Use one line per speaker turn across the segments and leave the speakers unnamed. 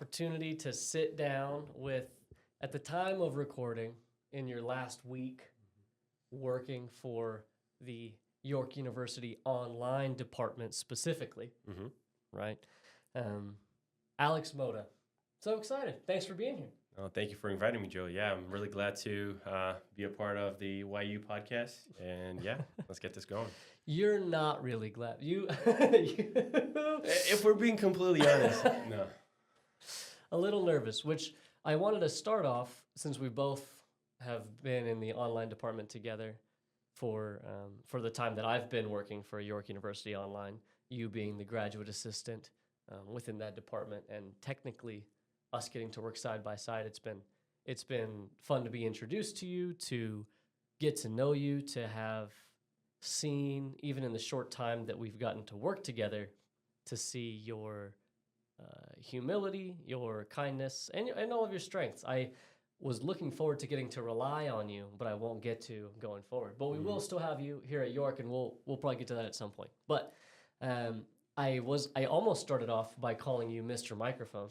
opportunity to sit down with, at the time of recording, in your last week working for the York University online department specifically, right? Alex Motta. So excited. Thanks for being here.
Oh, thank you for inviting me, Joe. Yeah, I'm really glad to be a part of the YU podcast. And yeah, let's get this going.
You're not really glad.
If we're being completely honest, no.
A little nervous, which I wanted to start off since we both have been in the online department together for the time that I've been working for York University Online, you being the graduate assistant within that department, and technically us getting to work side by side. It's been fun to be introduced to you, to get to know you, to have seen, even in the short time that we've gotten to work together, to see your humility, your kindness, and all of your strengths. I was looking forward to getting to rely on you, but I won't get to going forward. But we will still have you here at York, and we'll probably get to that at some point. But I almost started off by calling you Mr. Microphone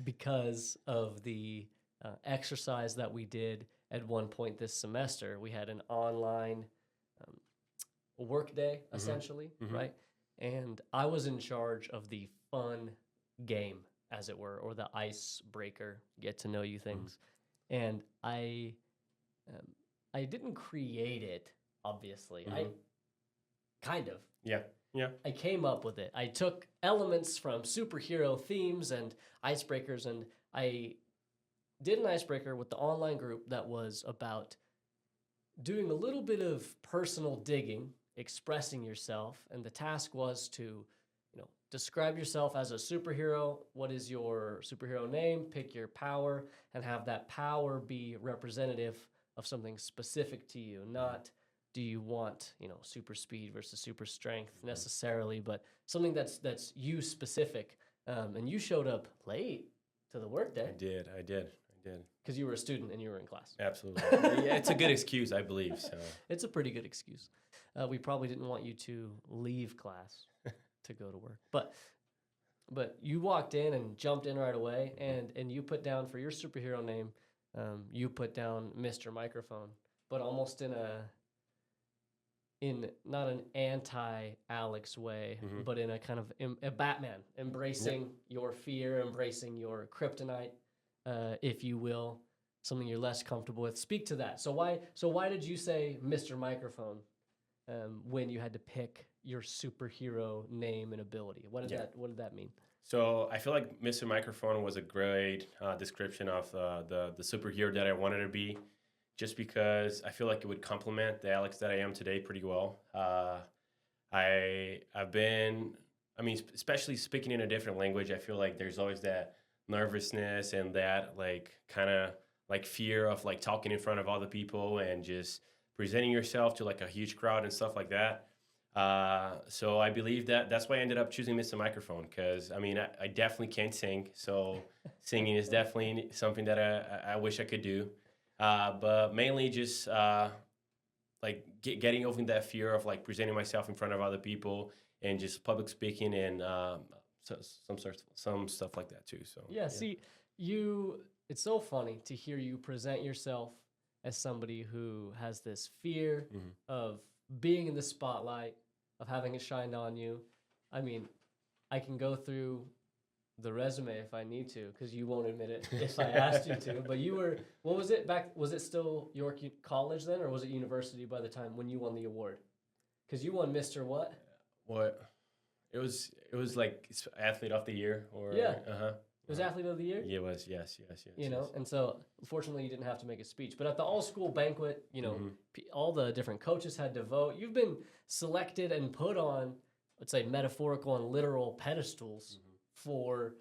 because of the exercise that we did at one point this semester. We had an online work day, essentially, right? And I was in charge of the fun game, as it were, or the icebreaker, get to know you things. And I didn't create it, obviously. I kind of.
Yeah.
I came up with it. I took elements from superhero themes and icebreakers, and I did an icebreaker with the online group that was about doing a little bit of personal digging, expressing yourself, and the task was to, describe yourself as a superhero. What is your superhero name? Pick your power, and have that power be representative of something specific to you. Not do you want, super speed versus super strength necessarily, but something that's you specific. And you showed up late to the workday.
I did.
Because you were a student and you were in class.
Absolutely. Yeah, it's a good excuse, I believe. So
it's a pretty good excuse. We probably didn't want you to leave class to go to work. But you walked in and jumped in right away, and you put down for your superhero name, you put down Mr. Microphone, but almost in not an anti-Alex way, but in a kind of a Batman, embracing your fear, embracing your kryptonite, if you will, something you're less comfortable with. Speak to that. So why did you say Mr. Microphone when you had to pick your superhero name and ability? What did that mean?
So I feel like Mr. Microphone was a great description of the superhero that I wanted to be, just because I feel like it would complement the Alex that I am today pretty well. Especially speaking in a different language, I feel like there's always that nervousness and that kind of fear of talking in front of other people and just presenting yourself to a huge crowd and stuff like that. So I believe that's why I ended up choosing Mr. Microphone, because I definitely can't sing, so singing is definitely something that I wish I could do. But mainly just getting over that fear of presenting myself in front of other people and just public speaking and some stuff like that too. So
yeah. See, it's so funny to hear you present yourself as somebody who has this fear of being in the spotlight, of having it shined on you. I can go through the resume if I need to, because you won't admit it if I asked you to. But you were, what was it back? Was it still York College then, or was it university by the time when you won the award? Because you won Mr. What?
What? It was athlete of the year, or
yeah. It was athlete of the year?
Yeah, it was, yes.
And so fortunately you didn't have to make a speech. But at the all-school banquet, all the different coaches had to vote. You've been selected and put on, let's say, metaphorical and literal pedestals for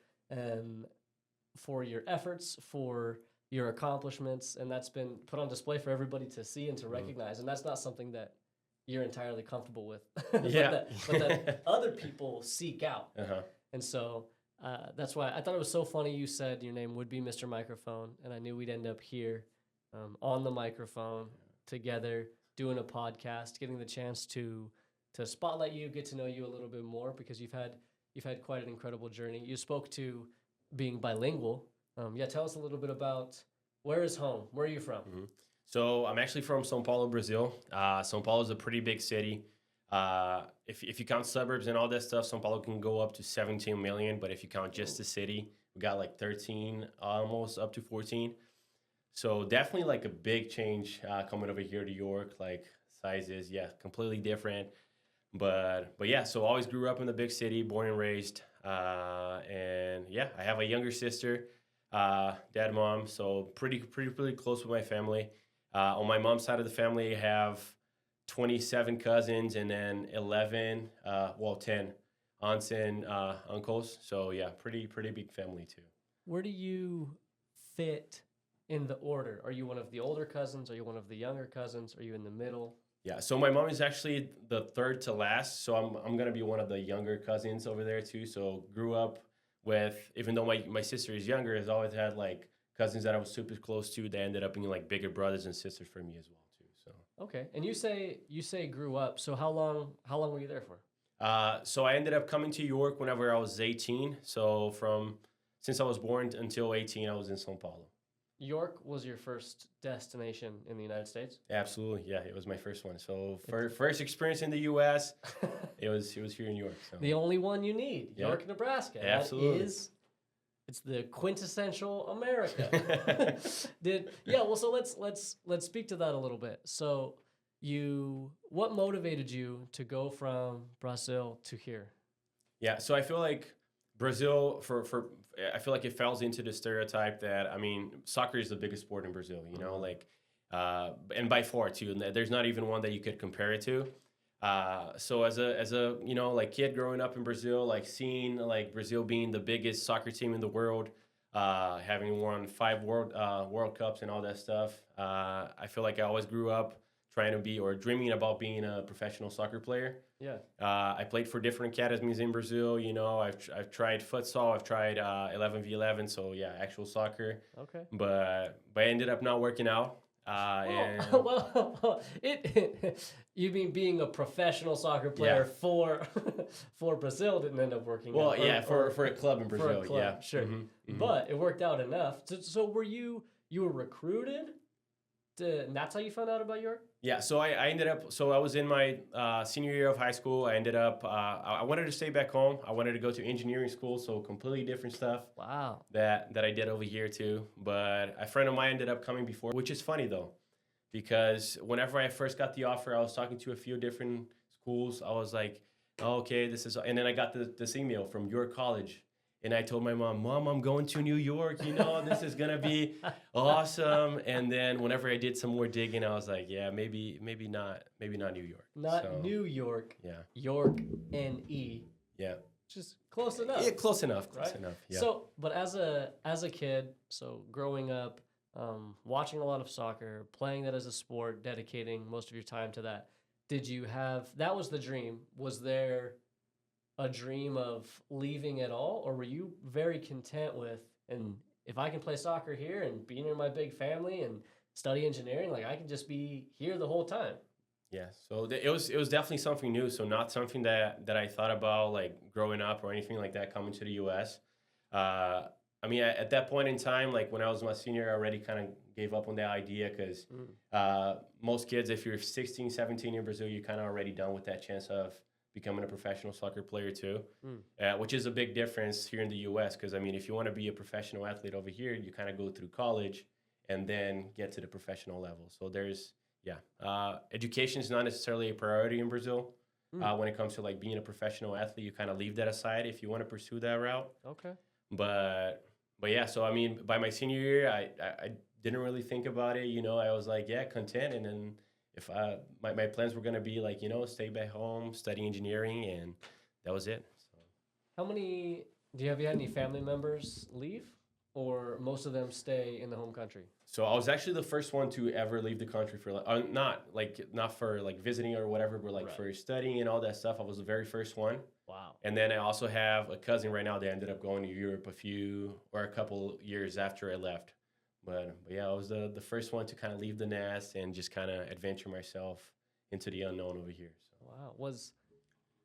your efforts, for your accomplishments, and that's been put on display for everybody to see and to recognize. And that's not something that you're entirely comfortable with, but that other people seek out. And so that's why I thought it was so funny you said your name would be Mr. Microphone, and I knew we'd end up here on the microphone together doing a podcast, getting the chance to spotlight you, get to know you a little bit more, because you've had you've had quite an incredible journey. You spoke to being bilingual. Yeah, tell us a little bit about where is home? Where are you from?
So I'm actually from São Paulo, Brazil. São Paulo is a pretty big city. If you count suburbs and all that stuff, São Paulo can go up to 17 million. But if you count just the city, we got like 13, almost up to 14. So definitely like a big change coming over here to York. Like sizes, yeah, completely different. But yeah, so always grew up in the big city, born and raised, and yeah, I have a younger sister, dad, mom, so pretty close with my family. On my mom's side of the family, I have 27 cousins and then 11, 10 aunts and uncles. So yeah, pretty big family too.
Where do you fit in the order? Are you one of the older cousins? Are you one of the younger cousins? Are you in the middle?
Yeah, so my mom is actually the third to last, so I'm gonna be one of the younger cousins over there too. So grew up with, even though my sister is younger, has always had like cousins that I was super close to. They ended up being like bigger brothers and sisters for me as well too. So
Okay. And you say grew up. So how long were you there for?
so I ended up coming to York whenever I was 18. So from since I was born until 18, I was in São Paulo.
York was your first destination in the United States?
Absolutely, yeah, it was my first one. So first experience in the U.S., it was here in York. So
The only one you need,
Yeah.
York, Nebraska.
Absolutely.
It's the quintessential America. So let's speak to that a little bit. So what motivated you to go from Brazil to here?
Yeah, so I feel like Brazil for I feel like it falls into the stereotype that, I mean, soccer is the biggest sport in Brazil, like and by far too. And there's not even one that you could compare it to. So as a like kid growing up in Brazil, like seeing like Brazil being the biggest soccer team in the world, having won 5 World Cups and all that stuff, I feel like I always grew up trying to be or dreaming about being a professional soccer player.
Yeah.
I played for different academies in Brazil. I've tried futsal, I've tried 11v11, so yeah, actual soccer.
Okay.
But I ended up not working out. And
You mean being a professional soccer player for Brazil didn't end up working
well,
out?
yeah, for a club in
For
Brazil,
a club,
yeah,
sure.
Mhm.
But it worked out enough. So were you were recruited and that's how you found out about York?
Yeah, so I ended up, so I was in my senior year of high school. I ended up, I wanted to stay back home. I wanted to go to engineering school, so completely different stuff
Wow.
that I did over here too. But a friend of mine ended up coming before, which is funny though, because whenever I first got the offer, I was talking to a few different schools. I was like, oh, okay, this is, and then I got this email from York College. And I told my mom, I'm going to New York. This is gonna be awesome. And then whenever I did some more digging, I was like, yeah, maybe not New York.
Not
So,
New York.
Yeah,
York, N-E.
yeah,
Just close enough.
yeah, close enough.
Right?
Yeah.
So, but as a kid, so growing up, watching a lot of soccer, playing that as a sport, dedicating most of your time to that, that was the dream? Was there a dream of leaving at all, or were you very content with, and if I can play soccer here and be near my big family and study engineering, like I can just be here the whole time?
Yeah, so it was definitely something new. So not something that I thought about like growing up or anything like that coming to the U.S. I mean, at that point in time, like when I was my senior, I already kind of gave up on that idea because most kids, if you're 16, 17 in Brazil, you're kind of already done with that chance of becoming a professional soccer player too, which is a big difference here in the U.S. Because I mean, if you want to be a professional athlete over here, you kind of go through college and then get to the professional level. So there's education is not necessarily a priority in Brazil. When it comes to like being a professional athlete, you kind of leave that aside if you want to pursue that route.
Okay.
But yeah, so I mean, by my senior year, I didn't really think about it. I was like, yeah, content, and then if my plans were gonna be like, stay back home, study engineering, and that was it. So.
Have you had any family members leave, or most of them stay in the home country?
So I was actually the first one to ever leave the country for not for like visiting or whatever, but like for studying and all that stuff. I was the very first one.
Wow.
And then I also have a cousin right now that ended up going to Europe a couple years after I left. But yeah, I was the first one to kind of leave the nest and just kind of adventure myself into the unknown over here. So.
Wow.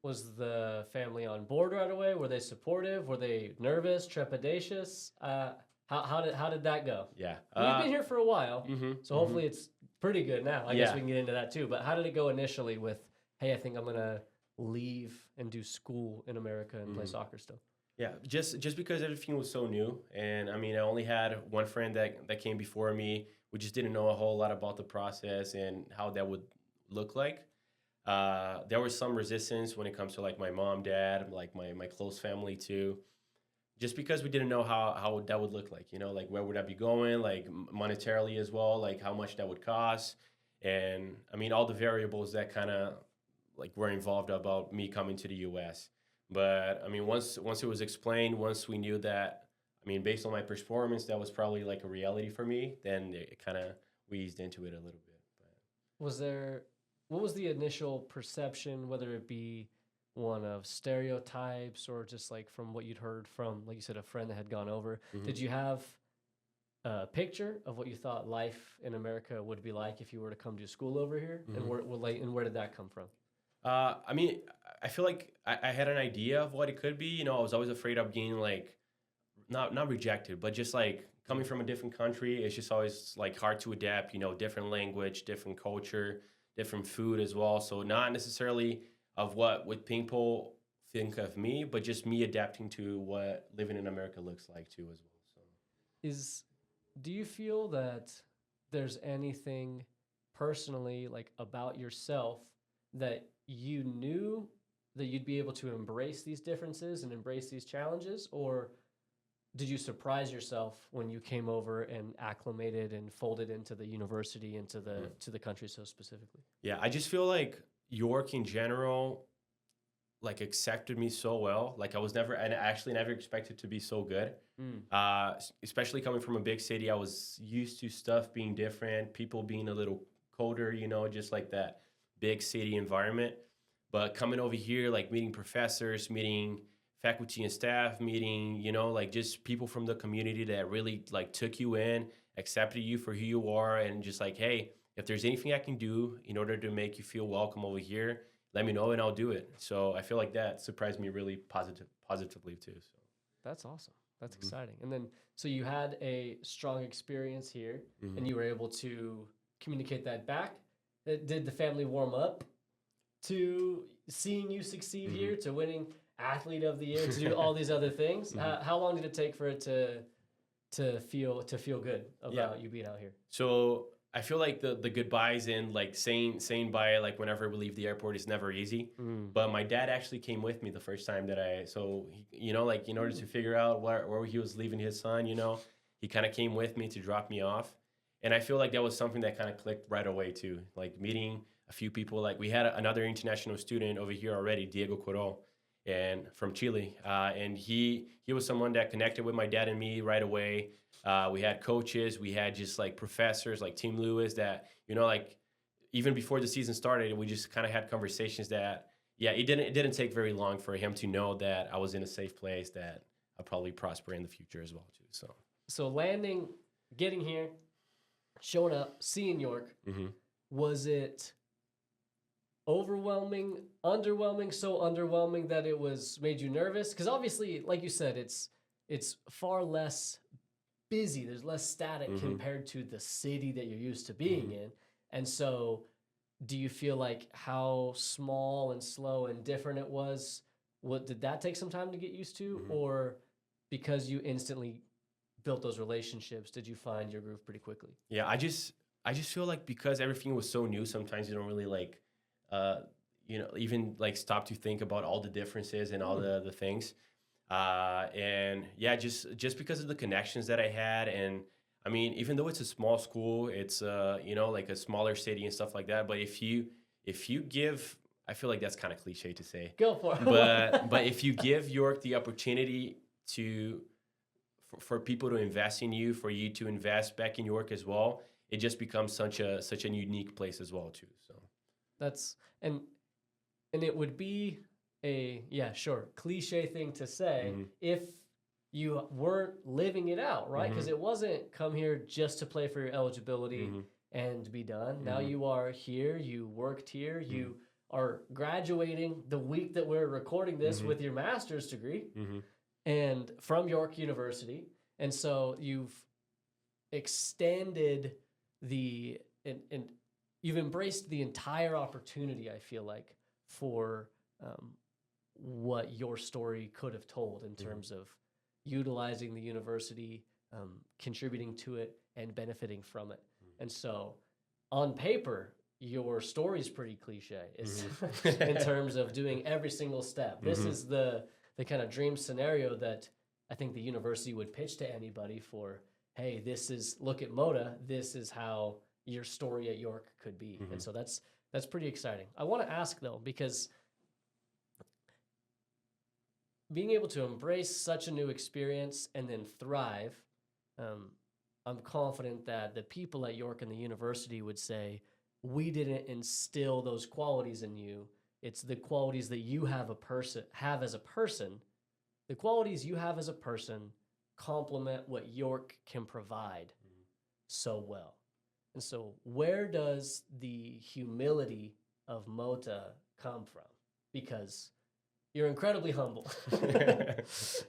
Was the family on board right away? Were they supportive? Were they nervous, trepidatious? How did that go?
Yeah.
We've been here for a while, so
Mm-hmm.
hopefully it's pretty good now. I guess
Yeah.
we can get into that too. But how did it go initially with, hey, I think I'm gonna leave and do school in America and play
Mhm.
soccer still?
Yeah, just because everything was so new, and I mean, I only had one friend that came before me. We just didn't know a whole lot about the process and how that would look like. There was some resistance when it comes to like my mom, dad, like my close family too. Just because we didn't know how that would look like, like where would I be going, like monetarily as well, like how much that would cost, and I mean all the variables that kind of like were involved about me coming to the U.S. But I mean, once it was explained, once we knew that, I mean, based on my performance, that was probably like a reality for me. Then it kind of we eased into it a little bit.
Was there, what was the initial perception, whether it be one of stereotypes or just like from what you'd heard from, like you said, a friend that had gone over?
But
Did you have a picture of what you thought life in America would be like if you were to come to school over here? And where did that come from?
I mean, I feel like I had an idea of what it could be. I was always afraid of being like not rejected, but just like coming from a different country. It's just always like hard to adapt. Different language, different culture, different food as well. So not necessarily of what would people think of me, but just me adapting to what living in America looks like too as well. So.
Is Do you feel that there's anything personally like about yourself that you knew that you'd be able to embrace these differences and embrace these challenges, or did you surprise yourself when you came over and acclimated and folded into the university, into the country so specifically?
Yeah, I just feel like York in general like accepted me so well. Like I was never, and I actually never expected to be so good.
Mm.
Especially coming from a big city, I was used to stuff being different, people being a little colder, just like that big city environment. But coming over here, like meeting professors, meeting faculty and staff, meeting, like just people from the community that really like took you in, accepted you for who you are, and just like, hey, if there's anything I can do in order to make you feel welcome over here, let me know and I'll do it. So I feel like that surprised me really positively too. So
That's awesome. That's
Mhm.
exciting. And then, so you had a strong experience here,
Mhm.
and you were able to communicate that back. Did the family warm up to seeing you succeed here, to winning athlete of the year, to do all these other things? How long did it take for it to feel good about you being out here?
So I feel like the goodbyes and like saying bye like whenever we leave the airport is never easy. But my dad actually came with me the first time that like in order to figure out where he was leaving his son, he kind of came with me to drop me off. And I feel like that was something that kind of clicked right away too. Like meeting a few people, like we had another international student over here already, Diego Corral, and from Chile, and he was someone that connected with my dad and me right away. We had coaches, we had just like professors like Tim Lewis that, like even before the season started, we just kind of had conversations that, yeah, it didn't take very long for him to know that I was in a safe place, that I'll probably prosper in the future as well too.
So landing, getting here, showing up, seeing York,
Mhm.
was it overwhelming, underwhelming, so underwhelming that it was made you nervous? Because obviously, like you said, it's far less busy. There's less static compared to the city that you're used to being in. And so do you feel like how small and slow and different it was? What did that take some time to get used to? Or because you instantly built those relationships, did you find your groove pretty quickly?
Yeah, I just feel like because everything was so new, sometimes you don't really like, even like stop to think about all the differences and all the things. And yeah, just because of the connections that I had, and I mean, even though it's a small school, it's like a smaller city and stuff like that. But if you give, I feel like that's kind of cliche to say,
Go for it.
but if you give York the opportunity to for people to invest in you, for you to invest back in York as well, it just becomes such a unique place as well too. So
That's and it would be a, yeah, sure, cliche thing to say if you weren't living it out, right? Because it wasn't come here just to play for your eligibility and be done. Now you are here, you worked here, you are graduating the week that we're recording this with your master's degree and from York University. And so you've extended and you've embraced the entire opportunity, I feel like, for what your story could have told in terms of utilizing the university, contributing to it, and benefiting from it. And so on paper, your story's pretty cliche in terms of doing every single step. This is the kind of dream scenario that I think the university would pitch to anybody for, hey, look at Motta, this is how your story at York could be. And so that's pretty exciting. I want to ask though, because being able to embrace such a new experience and then thrive, I'm confident that the people at York and the university would say, we didn't instill those qualities in you. It's the qualities that you have as a person. The qualities you have as a person complement what York can provide so well. And so where does the humility of Motta come from? Because you're incredibly humble.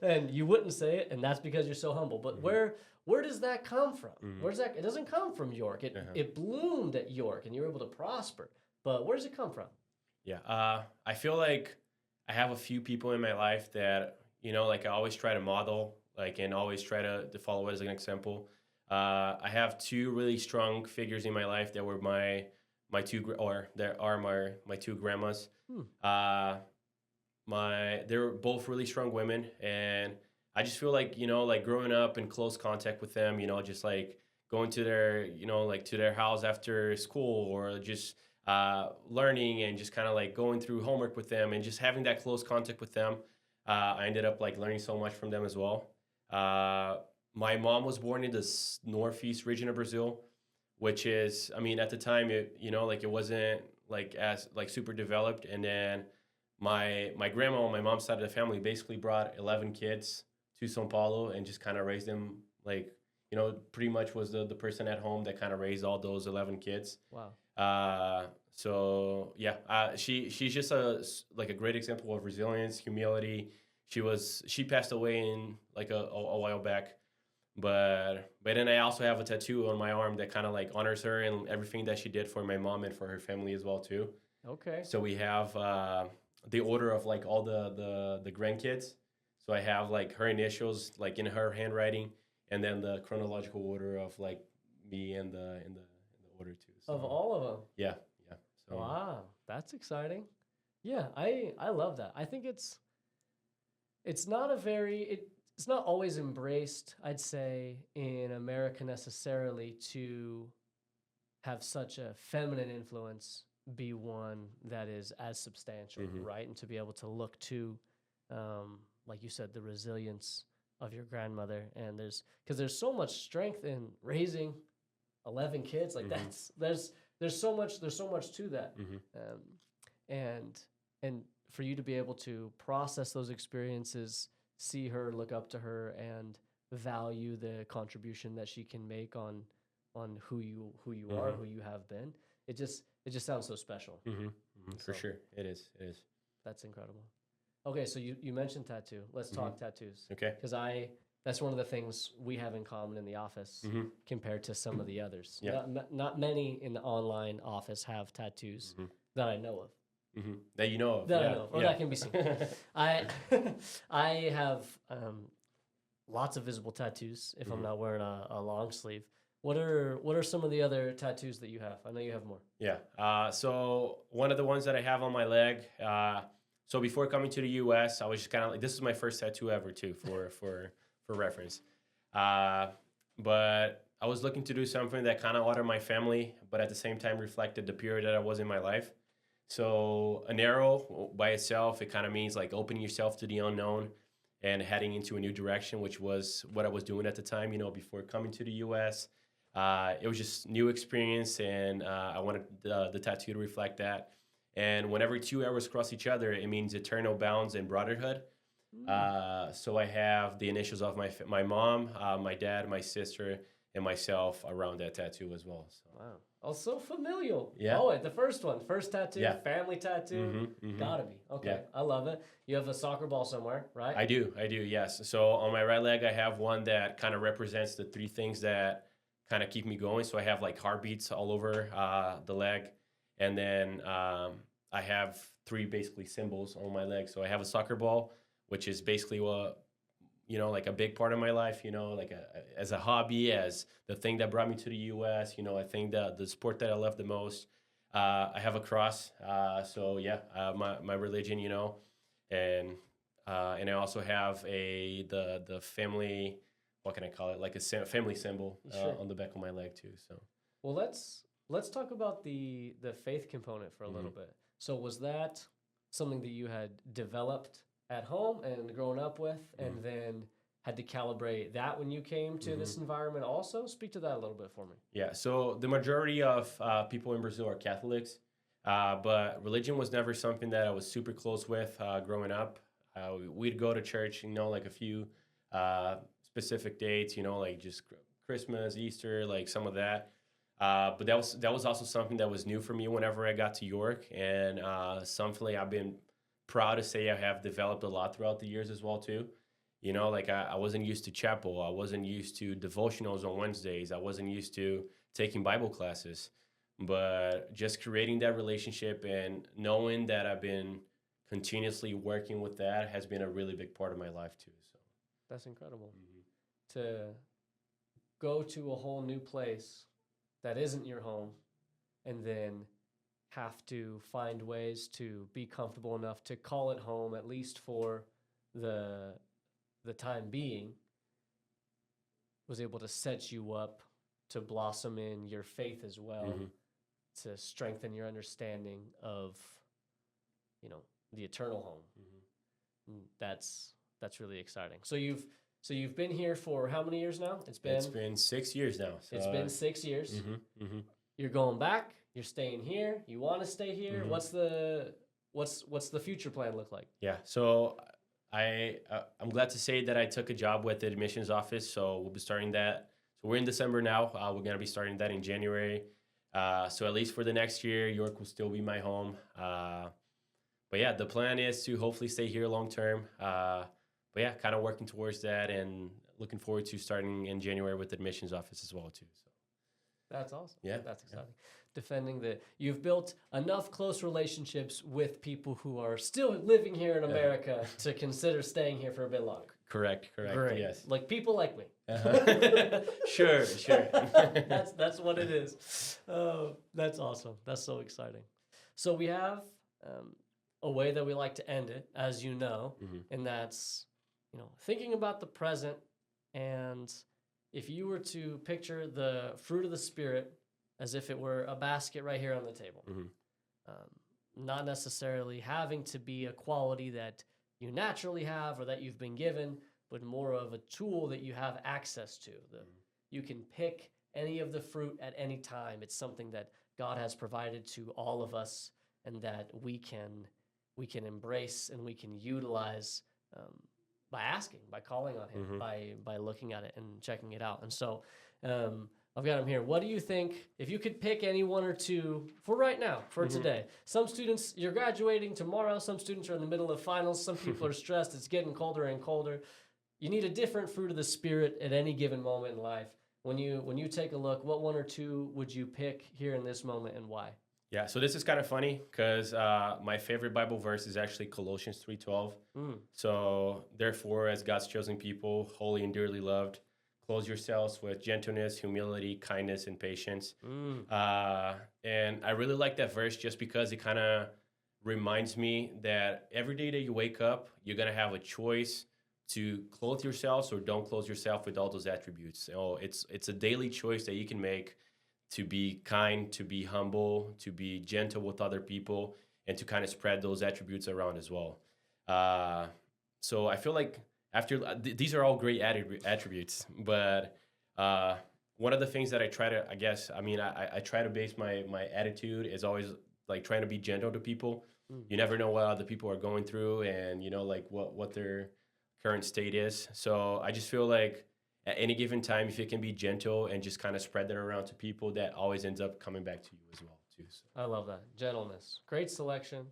And you wouldn't say it, and that's because you're so humble. But where does that come from? Where's that? It doesn't come from York. It bloomed at York, and you were able to prosper. But where does it come from?
Yeah, I feel like I have a few people in my life that, like I always try to model, like, and always try to follow as an example. I have two really strong figures in my life that were my two grandmas. They were both really strong women, and I just feel like, like growing up in close contact with them, just like going to their, like to their house after school, or just learning and just kind of like going through homework with them and just having that close contact with them. I ended up like learning so much from them as well. My mom was born in the northeast region of Brazil, which is, I mean, at the time, like it wasn't like as like super developed. And then my grandma on my mom's side of the family basically brought 11 kids to São Paulo and just kind of raised them, like, pretty much was the person at home that kind of raised all those 11 kids.
Wow.
So yeah, she's just a great example of resilience, humility. She passed away in like a while back, but then I also have a tattoo on my arm that kind of like honors her and everything that she did for my mom and for her family as well too.
Okay.
So we have the order of like all the grandkids. So I have like her initials like in her handwriting, and then the chronological order of like me in the order too. So,
of all of them.
Yeah. So,
wow, that's exciting. Yeah, I love that. I think it's not it's not always embraced, I'd say, in America necessarily, to have such a feminine influence be one that is as substantial, right? And to be able to look to, like you said, the resilience of your grandmother, and because there's so much strength in raising 11 kids, like there's so much to that, and for you to be able to process those experiences, see her, look up to her, and value the contribution that she can make on who you are, who you have been. It just sounds so special.
For sure, it is.
That's incredible. Okay, so you mentioned tattoo. Let's talk tattoos.
Okay.
Because that's one of the things we have in common in the office compared to some of the others.
Yeah.
Not many in the online office have tattoos that I know of.
That you know of.
That I know of, or that can be seen. I have lots of visible tattoos if I'm not wearing a long sleeve. What are some of the other tattoos that you have? I know you have more.
Yeah. So one of the ones that I have on my leg. So before coming to the U.S., I was just kind of like, this is my first tattoo ever too, for reference. But I was looking to do something that kind of honored my family, but at the same time reflected the period that I was in my life. So an arrow by itself, it kind of means like opening yourself to the unknown and heading into a new direction, which was what I was doing at the time, before coming to the U.S. It was just new experience, and I wanted the tattoo to reflect that. And whenever two arrows cross each other, it means eternal bounds and brotherhood. So I have the initials of my mom, my dad, my sister, and myself around that tattoo as well. So
Wow. Oh, so familial.
Yeah.
Oh, wait, the first one. First tattoo,
Yeah.
family tattoo. Gotta be. Okay.
Yeah.
I love it. You have a soccer ball somewhere, right?
I do, yes. So on my right leg, I have one that kind of represents the three things that kind of keep me going. So I have like heartbeats all over the leg, and then I have three basically symbols on my leg. So I have a soccer ball, which is basically what, like a big part of my life, like as a hobby, as the thing that brought me to the U.S. I think that the sport that I love the most. I have a cross, so yeah, my religion, and I also have the family. What can I call it? Like a family symbol
Sure.
on the back of my leg too. So
Well, let's talk about the faith component for a little bit. So was that something that you had developed at home and grown up with, and then had to calibrate that when you came to this environment also? Speak to that a little bit for me.
yeah, so the majority of people in Brazil are Catholics, but religion was never something that I was super close with growing up. We'd go to church, like a few specific dates, like just Christmas, Easter, like some of that. But that was also something that was new for me whenever I got to York, and something I've been proud to say I have developed a lot throughout the years as well too. Like I wasn't used to chapel, I wasn't used to devotionals on Wednesdays, I wasn't used to taking Bible classes, but just creating that relationship and knowing that I've been continuously working with that has been a really big part of my life too. So
That's incredible. To go to a whole new place that isn't your home, and then have to find ways to be comfortable enough to call it home, at least for the time being, was able to set you up to blossom in your faith as well, to strengthen your understanding of, the eternal home. And that's really exciting. So you've been here for how many years now? It's
been 6 years now. So,
it's been 6 years. You're going back. You're staying here. You want to stay here. What's the future plan look like?
Yeah. So I'm glad to say that I took a job with the admissions office. So we'll be starting that. So we're in December now. We're gonna be starting that in January. So at least for the next year, York will still be my home. But yeah, the plan is to hopefully stay here long term. But yeah, kind of working towards that and looking forward to starting in January with the admissions office as well too. So
that's awesome.
Yeah,
that's exciting. Defending that you've built enough close relationships with people who are still living here in America to consider staying here for a bit longer.
Correct.
Great.
Yes.
Like people like me.
Sure.
That's what it is. Oh, that's awesome. That's so exciting. So we have a way that we like to end it, as you know, and that's thinking about the present. And if you were to picture the fruit of the Spirit as if it were a basket right here on the table, not necessarily having to be a quality that you naturally have or that you've been given, but more of a tool that you have access to. You can pick any of the fruit at any time. It's something that God has provided to all of us, and that we can embrace and we can utilize by asking, by calling on Him, by looking at it and checking it out. And so I've got them here. What do you think, if you could pick any one or two for right now, for today? Some students, you're graduating tomorrow. Some students are in the middle of finals. Some people are stressed. It's getting colder and colder. You need a different fruit of the Spirit at any given moment in life. When you take a look, what one or two would you pick here in this moment, and why?
Yeah, so this is kind of funny because my favorite Bible verse is actually Colossians 3:12. So, therefore, as God's chosen people, holy and dearly loved, clothe yourselves with gentleness, humility, kindness, and patience. And I really like that verse just because it kind of reminds me that every day that you wake up, you're going to have a choice to clothe yourselves or don't clothe yourself with all those attributes. So it's a daily choice that you can make to be kind, to be humble, to be gentle with other people, and to kind of spread those attributes around as well. So I feel like these are all great attributes, but one of the things that I try to, I try to base my attitude is always like trying to be gentle to people. You never know what other people are going through and, like what their current state is. So I just feel like at any given time, if you can be gentle and just kind of spread that around to people, that always ends up coming back to you as well too. So.
I love that. Gentleness. Great selection.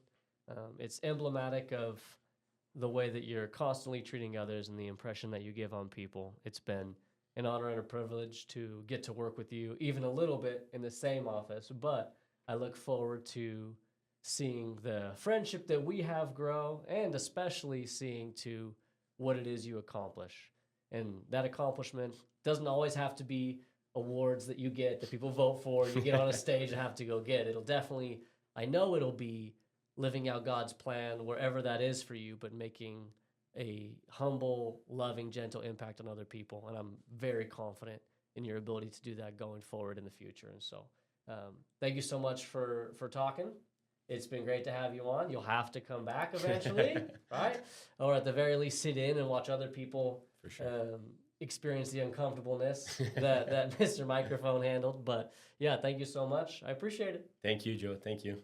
It's emblematic of the way that you're constantly treating others and the impression that you give on people. It's been an honor and a privilege to get to work with you even a little bit in the same office, but I look forward to seeing the friendship that we have grow, and especially seeing to what it is you accomplish. And that accomplishment doesn't always have to be awards that you get, that people vote for, you get on a stage and have to go get. It'll definitely, I know it'll be living out God's plan wherever that is for you, but making a humble, loving, gentle impact on other people. And I'm very confident in your ability to do that going forward in the future. And so thank you so much for talking. It's been great to have you on. You'll have to come back eventually, right? Or at the very least, sit in and watch other people
For sure.
experience the uncomfortableness that Mr. Microphone handled. But yeah, thank you so much. I appreciate it.
Thank you, Joe. Thank you.